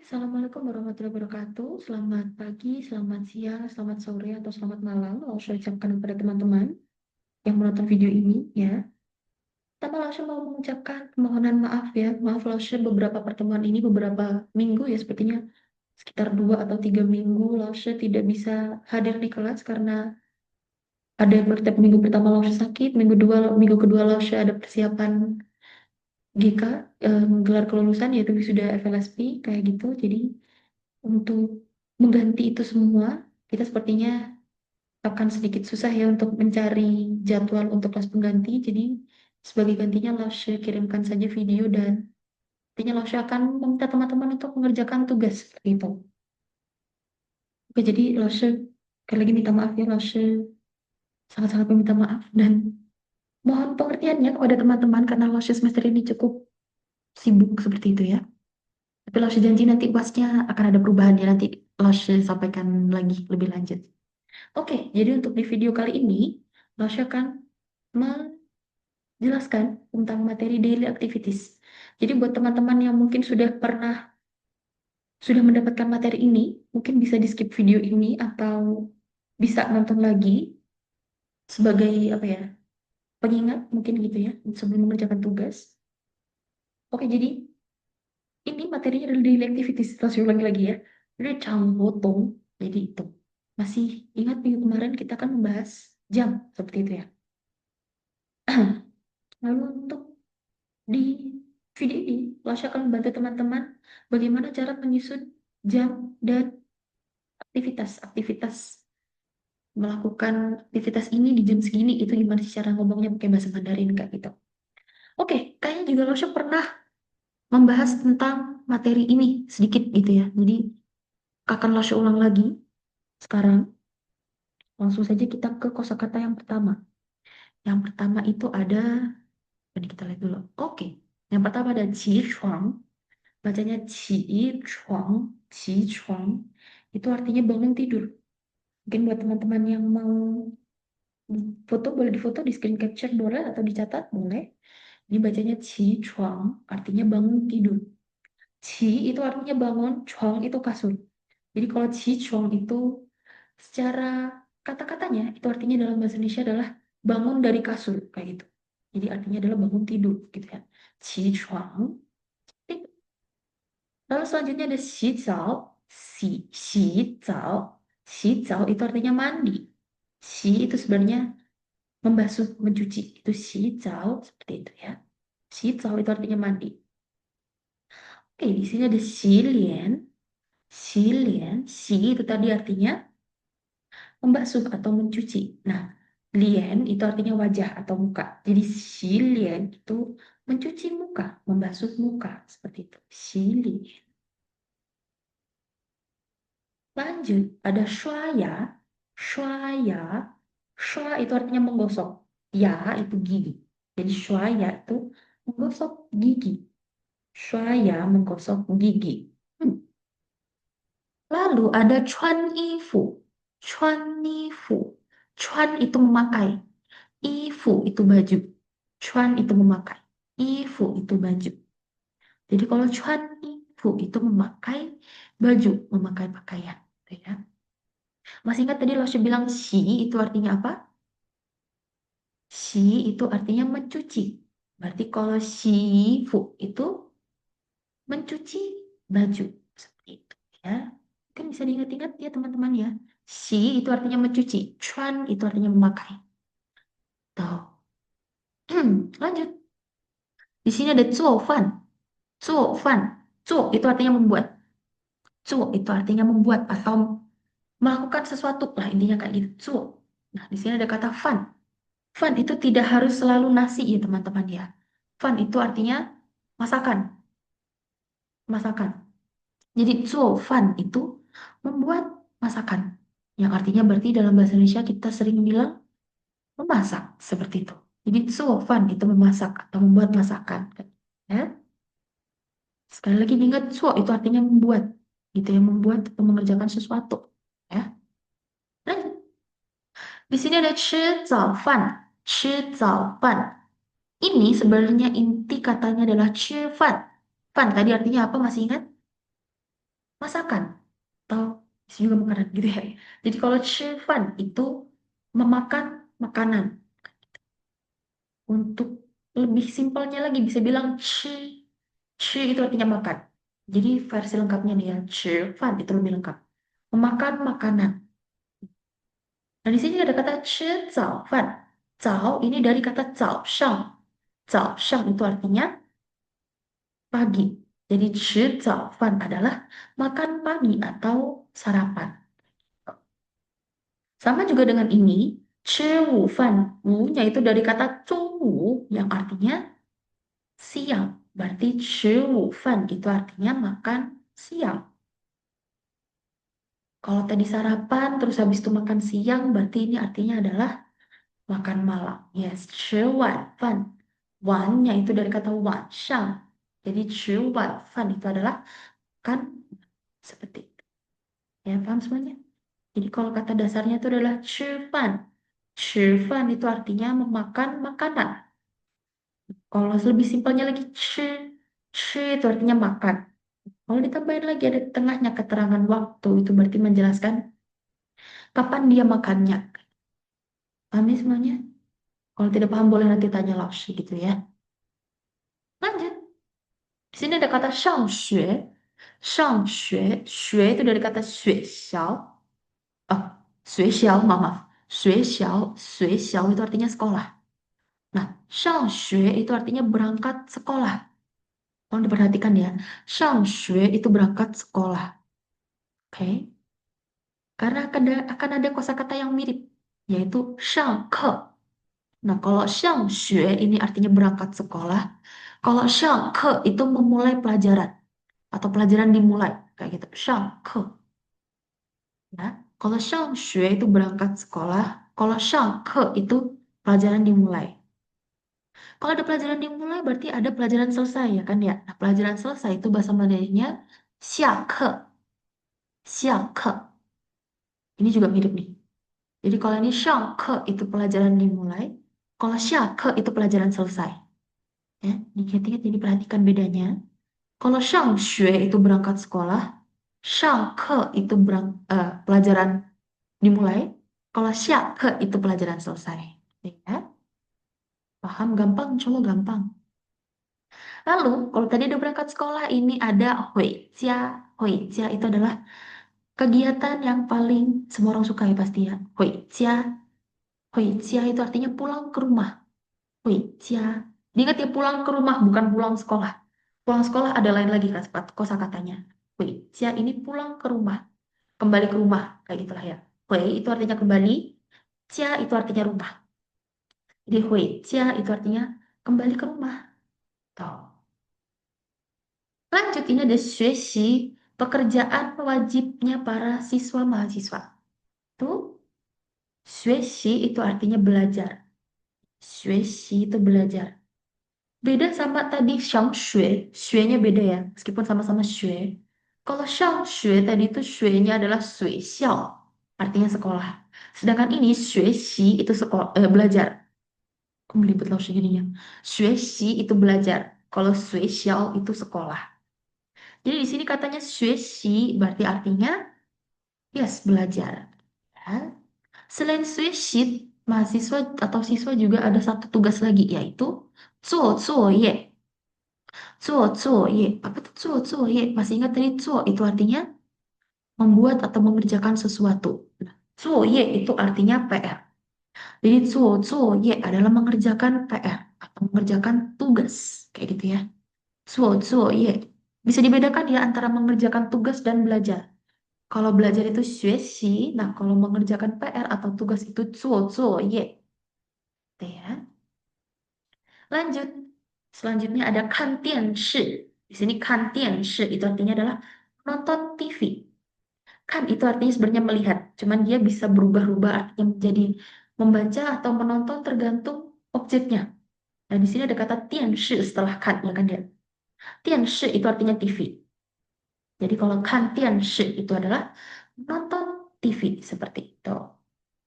Assalamualaikum warahmatullahi wabarakatuh. Selamat pagi, selamat siang, selamat sore, atau selamat malam. Saya ucapkan kepada teman-teman yang menonton video ini, ya. Pertama, Lausya mau mengucapkan permohonan maaf ya. Maaf Lausya beberapa pertemuan ini, beberapa minggu ya, sepertinya sekitar 2 atau 3 minggu Lausya tidak bisa hadir di kelas karena ada minggu pertama Lausya sakit, minggu kedua Lausya ada persiapan GK, gelar kelulusan yaitu wisuda FLSP kayak gitu. Jadi untuk mengganti itu semua, kita sepertinya akan sedikit susah ya untuk mencari jadwal untuk kelas pengganti. Jadi sebagai gantinya Lausya kirimkan saja video dan nantinya Lausya akan meminta teman-teman untuk mengerjakan tugas seperti itu. Oke, jadi Lausya sekali lagi minta maaf ya, Lausya sangat-sangat meminta maaf dan mohon pengertiannya kepada teman-teman karena Lausya semester ini cukup sibuk seperti itu ya. Tapi Lausya janji nanti UASnya akan ada perubahan ya, nanti Lausya sampaikan lagi lebih lanjut. Oke, jadi untuk di video kali ini, Lausya akan menjelaskan tentang materi daily activities. Jadi buat teman-teman yang mungkin sudah mendapatkan materi ini, mungkin bisa di skip video ini atau bisa nonton lagi sebagai apa ya, pengingat mungkin gitu ya, sebelum mengerjakan tugas. Oke, jadi ini materinya adalah daily activities. Terus saya ulangi lagi ya. Jadi potong. Jadi itu. Masih ingat minggu kemarin kita kan membahas jam seperti itu ya. Lalu untuk di video ini, Lasha akan membantu teman-teman bagaimana cara menyusun jam dan aktivitas melakukan aktivitas ini di jam segini itu gimana sih cara ngomongnya pakai bahasa Mandarin kayak gitu. Oke, kayaknya juga Lasha pernah membahas tentang materi ini sedikit gitu ya. Jadi akan Lasha ulang lagi sekarang. Langsung saja kita ke kosakata yang pertama. Yang pertama itu ada, tadi kita lihat dulu. Oke, yang pertama ada qi bacanya qi chuang, itu artinya bangun tidur. Mungkin buat teman-teman yang mau foto, boleh difoto, di screen capture boleh, atau dicatat boleh. Ini bacanya qi chuang, artinya bangun tidur. Qi itu artinya bangun, chuang itu kasur. Jadi kalau qi chuang itu secara kata-katanya, itu artinya dalam bahasa Indonesia adalah bangun dari kasur, kayak gitu. Jadi artinya adalah bangun tidur, gitu ya. Qi chuang. Lalu selanjutnya ada xi zao. Xi zao itu artinya mandi. Xi itu sebenarnya membasuh, mencuci. Itu xi zao, seperti itu ya. Xi zao itu artinya mandi. Oke, di sini ada xi lian. Xi lian, xi itu tadi artinya membasuh atau mencuci. Nah, lian itu artinya wajah atau muka. Jadi xi lian itu mencuci muka, membasuh muka. Seperti itu. Xi lian. Lanjut, ada shwaya. Shwaya. Shwa itu artinya menggosok. Ya itu gigi. Jadi shwaya itu menggosok gigi. Shwaya menggosok gigi. Hmm. Lalu ada chuan ifu. Chuan ifu. Chuan itu memakai. Ifu itu baju. Chuan itu memakai. Ifu itu baju. Jadi kalau chuan ifu itu memakai baju, memakai pakaian. Gitu ya. Masih ingat tadi Losya bilang si itu artinya apa? Si itu artinya mencuci. Berarti kalau sifu itu mencuci baju. Seperti itu ya. Kan bisa diingat-ingat ya teman-teman ya. Si itu artinya mencuci. Chuan itu artinya memakai. Tuh. Lanjut. Di sini ada zuo fan. Zuo fan. Zuo itu artinya membuat. Zuo itu artinya membuat atau melakukan sesuatu lah intinya kayak gitu. Zuo. Nah, di sini ada kata fan. Fan itu tidak harus selalu nasi ya teman-teman ya. Fan itu artinya masakan, masakan. Jadi zuo fan itu membuat masakan. Yang artinya berarti dalam bahasa Indonesia kita sering bilang memasak seperti itu. Jadi zuo fan itu memasak atau membuat masakan. Ya. Sekali lagi diingat zuo itu artinya membuat, gitu ya, membuat atau mengerjakan sesuatu. Ya. Lanjut. Di sini ada 吃早饭, 吃早饭. Ini sebenarnya inti katanya adalah 吃饭. Fan tadi artinya apa masih ingat? masakan atau bisa juga makanan gitu ya. Jadi kalau 吃饭 itu memakan makanan. Untuk lebih simpelnya lagi bisa bilang 吃 itu artinya makan. Jadi versi lengkapnya nih ya, 吃饭 itu lebih lengkap. Memakan makanan. Nah, di sini ada kata 吃早饭. Zao ini dari kata 早上. 早上 itu artinya pagi. Jadi 吃早饭 adalah makan pagi atau sarapan. Sama juga dengan ini, 吃午饭. Wu-nya itu dari kata 中午 yang artinya siang. Berarti 吃午饭 itu artinya makan siang. Kalau tadi sarapan, terus habis itu makan siang, berarti ini artinya adalah makan malam. Yes, 吃晚饭. Wan-nya itu dari kata 晚上. Jadi 吃晚饭 itu adalah kan seperti itu. Ya, paham semuanya? Jadi kalau kata dasarnya itu adalah 吃饭. 吃饭 itu artinya memakan makanan. Kalau lebih simpelnya lagi 吃 itu artinya makan. Kalau ditambahin lagi ada di tengahnya keterangan waktu, itu berarti menjelaskan kapan dia makannya. Paham ya semuanya? Kalau tidak paham boleh nanti tanya Laoshi gitu ya. Lanjut. Di sini ada kata 上学. 上学. 学 itu dari kata 学校. Ah, 学校, maaf. 学校. 学校 itu artinya sekolah. Nah, 上学 itu artinya berangkat sekolah. Tolong diperhatikan ya. 上学 itu berangkat sekolah. Oke. Karena akan ada kosakata yang mirip, yaitu 上课. Nah, kalau 上学 ini artinya berangkat sekolah. Kalau 上课 itu memulai pelajaran atau pelajaran dimulai kayak gitu. 上课 ya. Kalau 上学 itu berangkat sekolah, kalau 上课 itu pelajaran dimulai. Kalau ada pelajaran dimulai berarti ada pelajaran selesai ya kan ya. Nah, pelajaran selesai itu bahasa Mandarinnya 下课. 下课. Ini juga mirip nih. Jadi kalau ini 上课 itu pelajaran dimulai, kalau 下课 itu pelajaran selesai. Ya, diingat-ingat jadi perhatikan bedanya. Kalau 上学 itu berangkat sekolah, 上课 itu pelajaran dimulai, kalau 下课 itu pelajaran selesai. Ya, paham gampang, coba gampang. Lalu, kalau tadi udah berangkat sekolah, ini ada huijia. Huijia itu adalah kegiatan yang paling semua orang suka ya pasti ya. Huijia. Huijia itu artinya pulang ke rumah. Huijia. Diingat ya pulang ke rumah, bukan pulang sekolah. Pulang sekolah ada lain lagi kosakatanya. Huijia ini pulang ke rumah. Kembali ke rumah. Kayak gitulah ya. Hui itu artinya kembali. Jia itu artinya rumah. Jadi huijia itu artinya kembali ke rumah. Tuh. Lanjut, ini ada 学习, pekerjaan wajibnya para siswa mahasiswa. Tuh, 学习 itu artinya belajar. 学习 itu belajar. Beda sama tadi 上学, 学-nya beda ya, meskipun sama-sama 学. Kalau 上学 tadi itu 学-nya adalah 学校, artinya sekolah. Sedangkan ini 学习 itu sekolah, belajar. Kok melibet langsung jadinya. 学习 itu belajar. Kalau 学校 itu sekolah. Jadi di sini katanya 学习 berarti artinya yes, belajar. Ya. Selain 学习, mahasiswa atau siswa juga ada satu tugas lagi yaitu 做作业. 做作业. Apa tuh 做作业? Masih ingat tadi 做 itu artinya membuat atau mengerjakan sesuatu. Nah, 作业 itu artinya PR. Jadi 做作业 adalah mengerjakan PR atau mengerjakan tugas kayak gitu ya. 做作业. Bisa dibedakan ya antara mengerjakan tugas dan belajar. Kalau belajar itu 学习, nah kalau mengerjakan PR atau tugas itu 做作业. Gitu ya. Lanjut. Selanjutnya ada 看电视. Di sini 看电视 itu artinya adalah nonton TV. Kan itu artinya sebenarnya melihat, cuman dia bisa berubah-ubah artinya menjadi membaca atau menonton tergantung objeknya. Nah, di sini ada kata 电视 setelah kan, ya kan ya. 电视 itu artinya TV. Jadi kalau 看电视 itu adalah nonton TV seperti itu.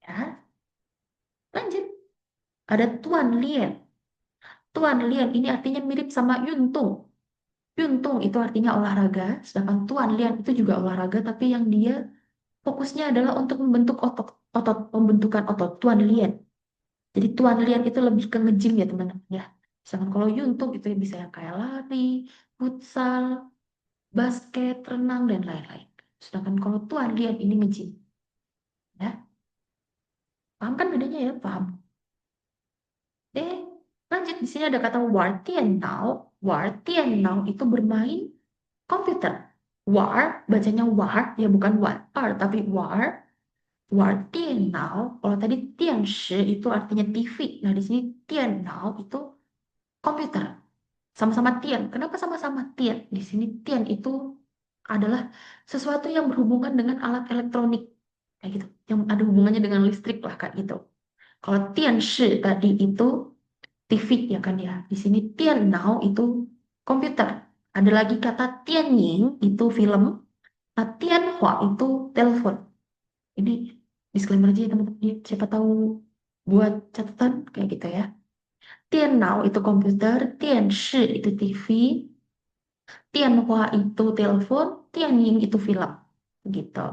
Ya, lanjut. Ada Tuan Lian. Tuan Lian ini artinya mirip sama Yuntung. Yuntung itu artinya olahraga, sedangkan Tuan Lian itu juga olahraga, tapi yang dia fokusnya adalah untuk membentuk otot, pembentukan otot, Tuan Lian. Jadi Tuan Lian itu lebih ke nge-gym ya teman-teman ya. Sedangkan kalau Yuntung itu bisa yang kayak lari, futsal, basket, renang, dan lain-lain. Sedangkan kalau Tuan Lian ini nge-gym. Ya, paham kan bedanya ya? Paham. Eh, lanjut di sini ada kata War Tian now itu bermain komputer. War, bacanya war, ya bukan war, tapi war Tian now. Kalau tadi Tian Shi itu artinya TV. Nah, di sini Tian now itu komputer. Sama-sama Tian. Kenapa sama-sama Tian? Di sini Tian itu adalah sesuatu yang berhubungan dengan alat elektronik. Kayak gitu. Yang ada hubungannya dengan listrik lah, kayak gitu. Kalau Tian Shi tadi itu TV ya kan ya. Di sini Tian Now itu komputer. Ada lagi kata Tianying itu film. Nah, Tianhua itu telepon. Ini disclaimer aja ya teman-teman. Siapa tahu buat catatan kayak gitu ya. Tian Now itu komputer, Tian Shi itu TV, Tianhua itu telepon, Tianying itu film. Gitu.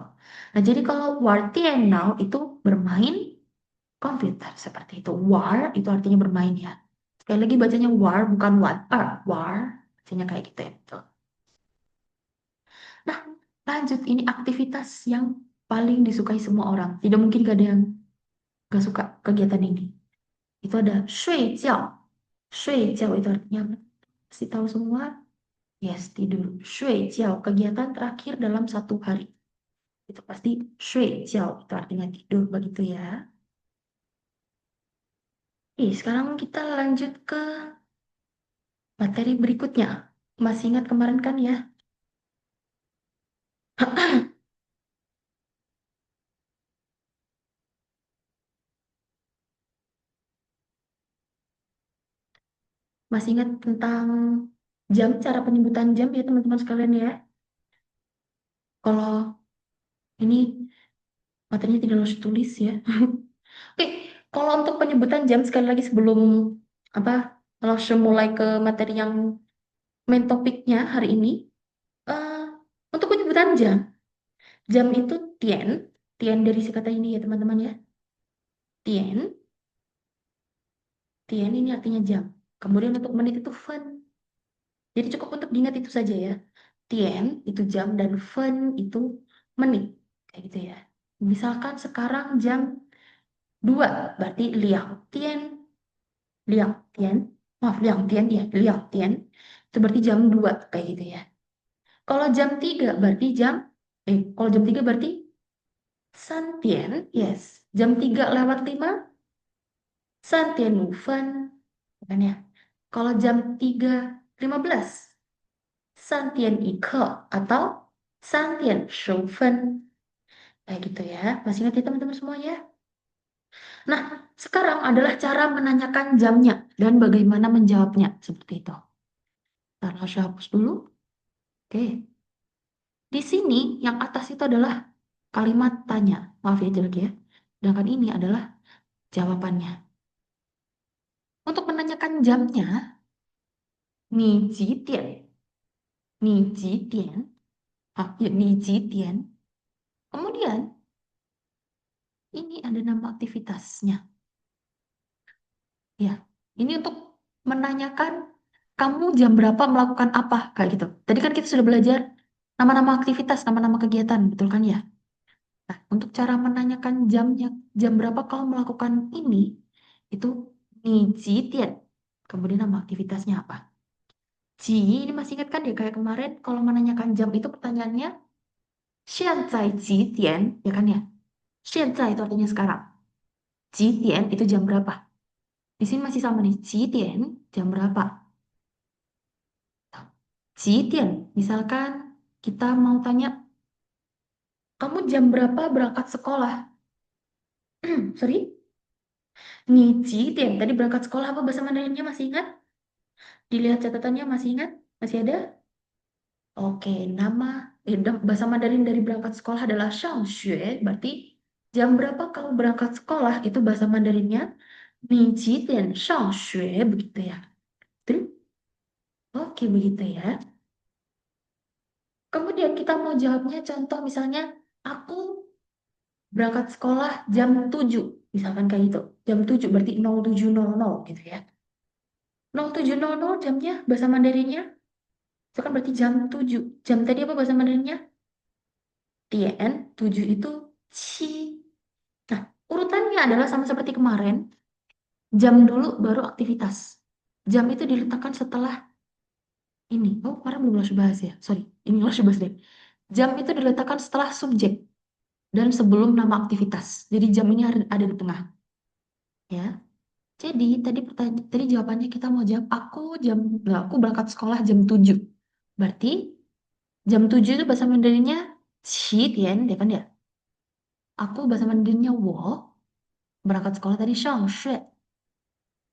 Nah, jadi kalau War Tian Now itu bermain komputer seperti itu. War itu artinya bermain ya. Sekali lagi bacanya war bukan war. War. Bacanya kayak gitu ya. Betul. Nah, lanjut. Ini aktivitas yang paling disukai semua orang. Tidak mungkin gak ada yang gak suka kegiatan ini. Itu ada shui jiao. Shui jiao itu artinya apa? Pasti tahu semua? Yes, tidur. Shui jiao. Kegiatan terakhir dalam satu hari. Itu pasti shui jiao. Itu artinya tidur begitu ya. Sekarang kita lanjut ke materi berikutnya. Masih ingat kemarin kan ya? Masih ingat tentang jam, cara penyebutan jam ya teman-teman sekalian ya. Kalau ini materinya tidak harus tulis ya. Oke, kalau untuk penyebutan jam sekali lagi sebelum apa langsung mulai ke materi yang main topiknya hari ini. eh, untuk penyebutan jam, jam itu tian, tian dari si kata ini ya teman-teman ya. Tian, tian ini artinya jam. Kemudian untuk menit itu fen. Jadi cukup untuk diingat itu saja ya. Tien itu jam dan fen itu menit. Kayak gitu ya. Misalkan sekarang jam 2 berarti liang tien, maaf liang tien ya, liang tien. Itu berarti jam 2 kayak gitu ya. Kalau jam 3 berarti kalau jam 3 berarti san tien, yes. Jam 3 lewat 5 san tien wu fen. Kan ya. Kalau jam 3:15 Santian Ike atau Santian Shoufen. Kayak gitu ya. Masih ingat ya teman-teman semuanya? Nah, sekarang adalah cara menanyakan jamnya dan bagaimana menjawabnya. Seperti itu. Ntar harus hapus dulu. Oke. Di sini yang atas itu adalah kalimat tanya. Maaf ya jelek ya. Sedangkan ini adalah jawabannya. Untuk menanyakan jamnya, ni ji tian. Ni ji tian. Ya, ni ji tian. Kemudian, ini ada nama aktivitasnya. Ya, ini untuk menanyakan kamu jam berapa melakukan apa kayak gitu. Tadi kan kita sudah belajar nama-nama aktivitas, nama-nama kegiatan, betul kan ya? Nah, untuk cara menanyakan jamnya, jam berapa kamu melakukan ini, itu ji tian. Kemudian nama aktivitasnya apa? Ji, ini masih ingat kan ya kayak kemarin kalau menanyakan jam itu pertanyaannya 现在几点, ya kan ya? 现在itu artinya sekarang. 几点 itu jam berapa? Di sini masih sama nih, 几点 jam berapa? Jitian, misalkan kita mau tanya, kamu jam berapa berangkat sekolah? Sorry, nih Jitian, tadi berangkat sekolah apa bahasa Mandarinnya masih ingat? Dilihat catatannya masih ingat? Masih ada? Oke, bahasa Mandarin dari berangkat sekolah adalah 上学, berarti jam berapa kamu berangkat sekolah, itu bahasa Mandarinnya, 你几点上学, begitu ya. Betul? Oke, begitu ya. Kemudian kita mau jawabnya contoh misalnya, aku berangkat sekolah jam 7, misalkan kayak gitu. Jam 7 berarti 07.00 gitu ya. 07.00 jamnya bahasa Mandarinnya, itu kan berarti jam 7. Jam tadi apa bahasa Mandarinnya? Tien, 7 itu Qi. Nah, urutannya adalah sama seperti kemarin, jam dulu baru aktivitas. Jam itu diletakkan setelah ini. Oh, kemarin belum langsung bahas ya. Sorry, ini langsung bahas deh. Jam itu diletakkan setelah subjek dan sebelum nama aktivitas. Jadi jam ini ada di tengah, ya. Jadi tadi jawabannya kita mau jawab aku berangkat sekolah jam 7. Berarti jam 7 itu bahasa Mandarinnya 7点, ya kan ya? Aku bahasa Mandarinnya wo, berangkat sekolah tadi 上学.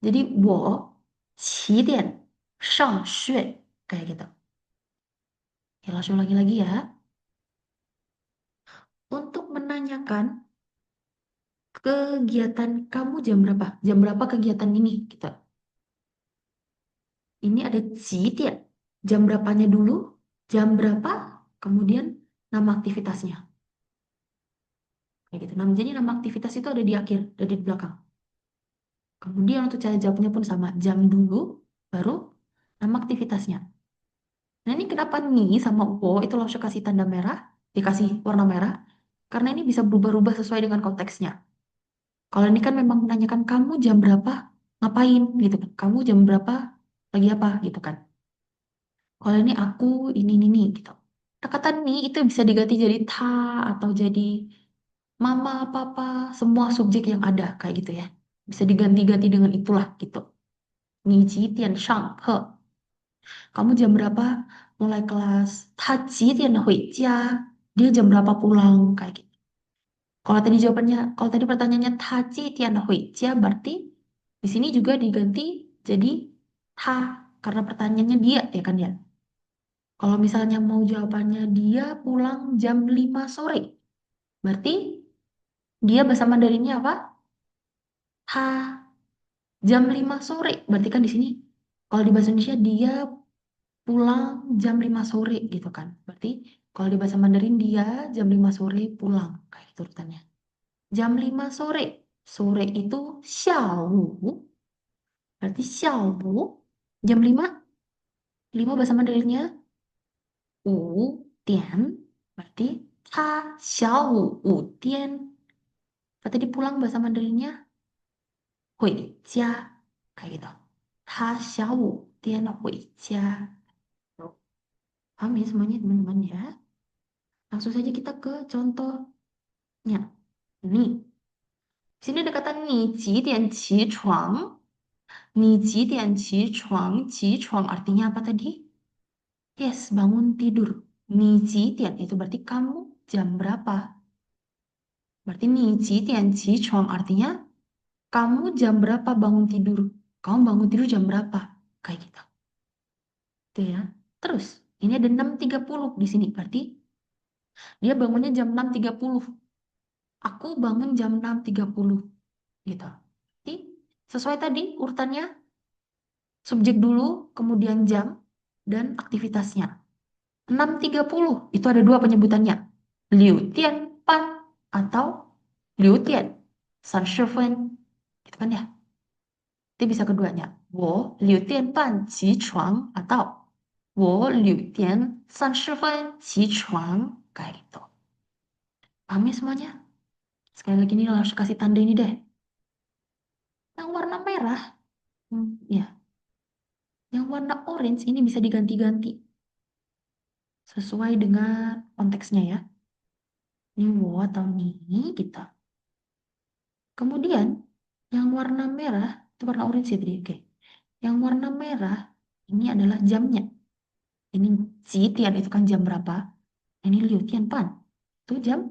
Jadi wo 7点上学, kayak gitu. Ya, langsung lagi ya. Untuk menanyakan kegiatan kamu jam berapa? Jam berapa kegiatan ini kita? Ini ada 几点, jam berapanya dulu, jam berapa, kemudian nama aktivitasnya. Kayak gitu. Jadi nama aktivitas itu ada di akhir, ada di belakang. Kemudian untuk cara jawabnya pun sama, jam dulu, baru nama aktivitasnya. Nah ini kenapa nih sama wo itu langsung kasih tanda merah, dikasih warna merah, karena ini bisa berubah-ubah sesuai dengan konteksnya. Kalau ini kan memang menanyakan kamu jam berapa, ngapain gitu kan. Kamu jam berapa, lagi apa gitu kan. Kalau ini aku, ini gitu. Nah, kata nih itu bisa diganti jadi ta atau jadi mama, papa, semua subjek yang ada kayak gitu ya. Bisa diganti-ganti dengan itulah gitu. Ni ji tian shang he. Kamu jam berapa mulai kelas? Ta ji tian hui jia. Dia jam berapa pulang kayak gitu. Kalau tadi pertanyaannya ta ji tian hui jia berarti di sini juga diganti jadi ta karena pertanyaannya dia ya kan ya. Kalau misalnya mau jawabannya dia pulang jam 5 sore. Berarti dia bahasa Mandarinnya apa? Ha, jam 5 sore. Berarti kan di sini kalau di bahasa Indonesia dia pulang jam 5 sore gitu kan. Berarti kalau di bahasa Mandarin dia jam 5 sore pulang. Kayak gitu urutannya. Jam 5 sore. Sore itu xiaowu. Berarti xiaowu. Jam 5. 5 bahasa Mandarinnya 5点. Berarti他下午5点. Berarti dia pulang bahasa Mandarinnya 回家. Kayak gitu. 他下午5点回家. Paham ya semuanya teman-teman ya? Langsung saja kita ke contohnya. Ini. Sini ada kata 你几点起床? 你几点起床? Artinya apa tadi? Yes, bangun tidur. 你几点 itu berarti kamu jam berapa? Berarti 你几点起床 artinya kamu jam berapa bangun tidur? Kamu bangun tidur jam berapa? Kayak gitu. Itu ya. Terus, ini ada 6.30 di sini. Berarti dia bangunnya jam 6.30. Aku bangun jam 6.30. Gitu. Jadi, sesuai tadi urutannya, subjek dulu, kemudian jam, dan aktivitasnya. 6.30 itu ada dua penyebutannya. Liu Tian Pan atau Liu Tian San Shifen. Gitu kan ya? Itu bisa keduanya. 我6点半起床 atau 我6点30分起床. Kayak gitu. Paham ya semuanya? Sekali lagi nih harus kasih tanda ini deh. Yang warna merah, ya. Yang warna orange ini bisa diganti-ganti. Sesuai dengan konteksnya ya. Ini wo atau ni kita. Kemudian yang warna merah, itu warna orange ya tadi, oke. Yang warna merah ini adalah jamnya. Ini Tian itu kan jam berapa? Ini Liu Tian Pan. Itu jam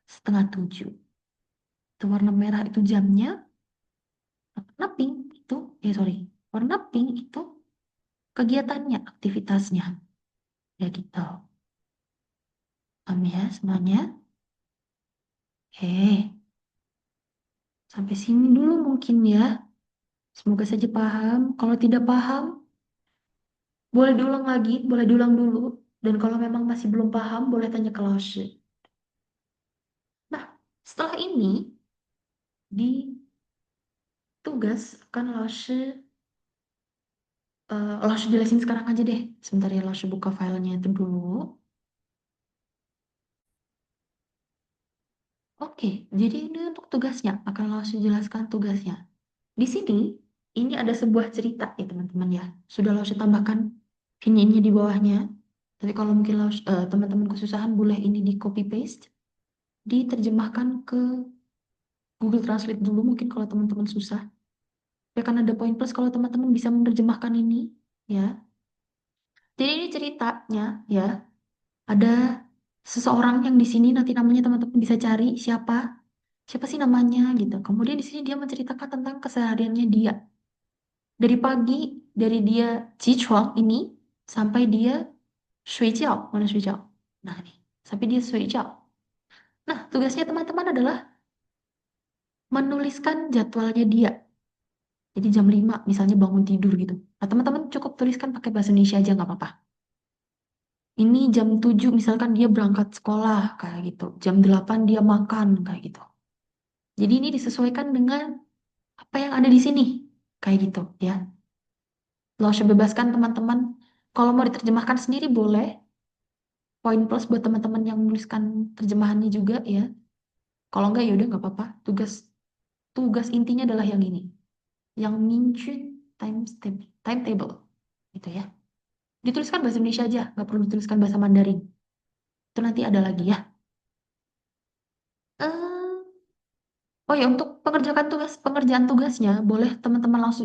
6:30. Itu warna merah itu jamnya. Warna pink itu, sorry. Warna pink itu kegiatannya, aktivitasnya. Ya gitu. Paham ya semuanya? Oke. Sampai sini dulu mungkin ya. Semoga saja paham. Kalau tidak paham, boleh diulang lagi, boleh diulang dulu. Dan kalau memang masih belum paham, boleh tanya ke Laoshi. Nah, setelah ini, di tugas akan Laoshi jelasin sekarang aja deh. Sebentar ya, Laoshi buka filenya itu dulu. Oke, jadi ini untuk tugasnya. Akan Laoshi jelaskan tugasnya. Di sini, ini ada sebuah cerita ya teman-teman ya. Sudah Laoshi tambahkan ini di bawahnya. Tapi kalau mungkin teman-teman kesusahan, boleh ini di copy paste, diterjemahkan ke Google Translate dulu mungkin kalau teman-teman susah. Ya kan ada poin plus kalau teman-teman bisa menerjemahkan ini ya. Jadi ini ceritanya ya, ada seseorang yang di sini nanti namanya teman-teman bisa cari siapa siapa sih namanya gitu. Kemudian di sini dia menceritakan tentang kesehariannya dia dari pagi, dari dia Jichuang ini sampai dia Shui Jiao, mana Shui Jiao? Nah nih, sampai dia Shui Jiao. Nah, tugasnya teman-teman adalah menuliskan jadwalnya dia. Jadi jam 5 misalnya bangun tidur gitu. Nah, teman-teman cukup tuliskan pakai bahasa Indonesia aja nggak apa-apa. Ini jam 7 misalkan dia berangkat sekolah kayak gitu. Jam 8 dia makan kayak gitu. Jadi ini disesuaikan dengan apa yang ada di sini. Kayak gitu ya. Langsung bebaskan teman-teman. Kalau mau diterjemahkan sendiri boleh. Poin plus buat teman-teman yang menuliskan terjemahannya juga ya. Kalau enggak ya udah nggak apa-apa. Tugas tugas intinya adalah yang ini. Yang Minchu timetable. Gitu ya. Dituliskan bahasa Indonesia aja, nggak perlu dituliskan bahasa Mandarin. Itu nanti ada lagi ya. Eh, oh ya, untuk pengerjaan tugasnya, boleh teman-teman langsung